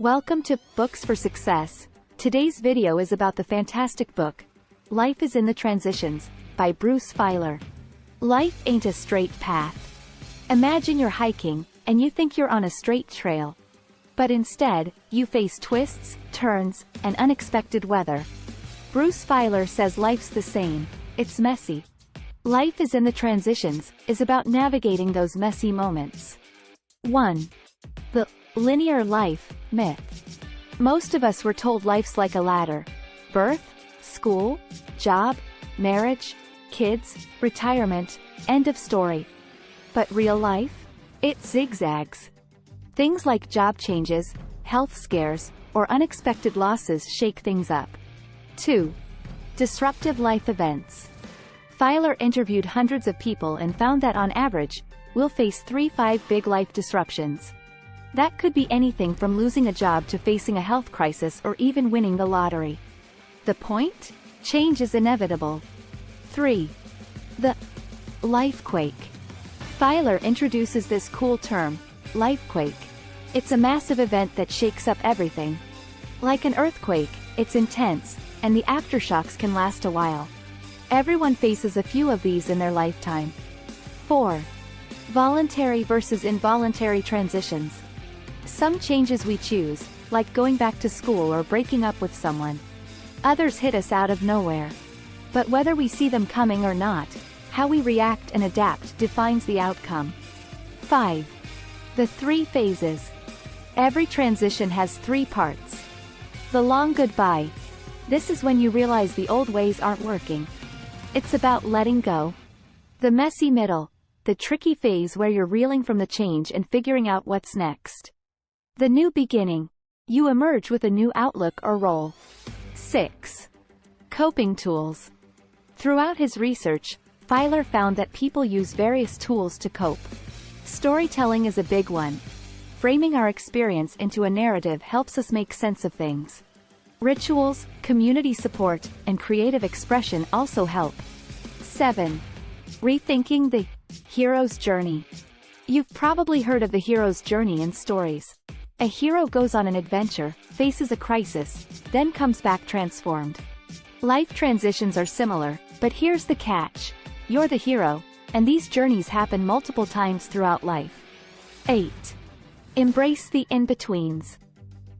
Welcome to Books for Success. Today's video is about the fantastic book, Life is in the Transitions, by Bruce Feiler. Life ain't a straight path. Imagine you're hiking, and you think you're on a straight trail. But instead, you face twists, turns, and unexpected weather. Bruce Feiler says life's the same, it's messy. Life is in the Transitions is about navigating those messy moments. 1. The linear life myth. Most of us were told life's like a ladder. Birth, school, job, marriage, kids, retirement, end of story. But real life? It zigzags. Things like job changes, health scares, or unexpected losses shake things up. 2. Disruptive life events. Feiler interviewed hundreds of people and found that on average, we'll face 3-5 big life disruptions. That could be anything from losing a job to facing a health crisis or even winning the lottery. The point? Change is inevitable. 3. The lifequake. Feiler introduces this cool term, lifequake. It's a massive event that shakes up everything. Like an earthquake, it's intense, and the aftershocks can last a while. Everyone faces a few of these in their lifetime. 4. Voluntary versus involuntary transitions. Some changes we choose, like going back to school or breaking up with someone. Others hit us out of nowhere. But whether we see them coming or not, how we react and adapt defines the outcome. 5. The 3 phases. Every transition has 3 parts. The long goodbye. This is when you realize the old ways aren't working. It's about letting go. The messy middle. The tricky phase where you're reeling from the change and figuring out what's next. The new beginning. You emerge with a new outlook or role. 6. Coping tools. Throughout his research, Feiler found that people use various tools to cope. Storytelling is a big one. Framing our experience into a narrative helps us make sense of things. Rituals, community support, and creative expression also help. 7. Rethinking the hero's journey. You've probably heard of the hero's journey in stories. A hero goes on an adventure, faces a crisis, then comes back transformed. Life transitions are similar, but here's the catch. You're the hero, and these journeys happen multiple times throughout life. 8. Embrace the in-betweens.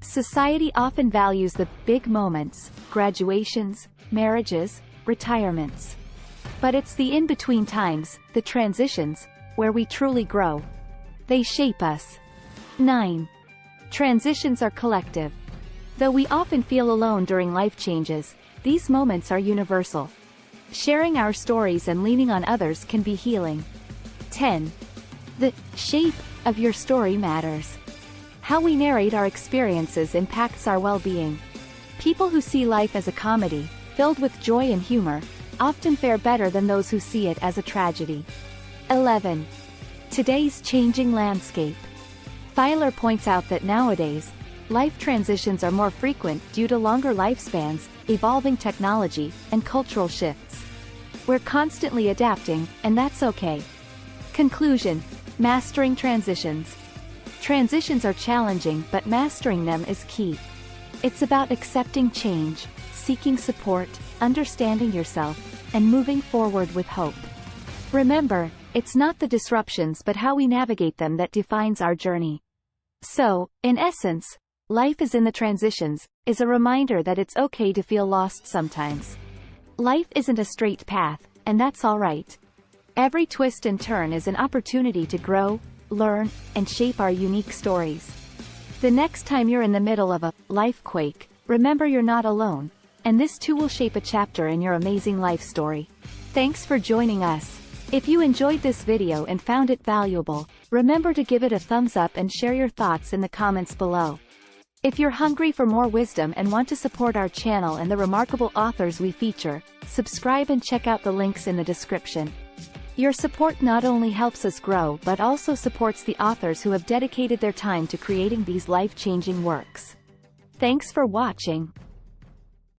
Society often values the big moments, graduations, marriages, retirements. But it's the in-between times, the transitions, where we truly grow. They shape us. 9. Transitions are collective. Though we often feel alone during life changes, these moments are universal. Sharing our stories and leaning on others can be healing. 10. The shape of your story matters. How we narrate our experiences impacts our well-being. People who see life as a comedy, filled with joy and humor, often fare better than those who see it as a tragedy. 11. Today's changing landscape. Feiler points out that nowadays, life transitions are more frequent due to longer lifespans, evolving technology, and cultural shifts. We're constantly adapting, and that's okay. Conclusion: mastering transitions. Transitions are challenging, but mastering them is key. It's about accepting change, seeking support, understanding yourself, and moving forward with hope. Remember, it's not the disruptions but how we navigate them that defines our journey. So, in essence, Life is in the Transitions is a reminder that it's okay to feel lost sometimes. Life isn't a straight path, and that's all right. Every twist and turn is an opportunity to grow, learn, and shape our unique stories. The next time you're in the middle of a lifequake, remember you're not alone, and this too will shape a chapter in your amazing life story. Thanks for joining us. If you enjoyed this video and found it valuable, remember to give it a thumbs up and share your thoughts in the comments below. If you're hungry for more wisdom and want to support our channel and the remarkable authors we feature, subscribe and check out the links in the description. Your support not only helps us grow but also supports the authors who have dedicated their time to creating these life-changing works. Thanks for watching.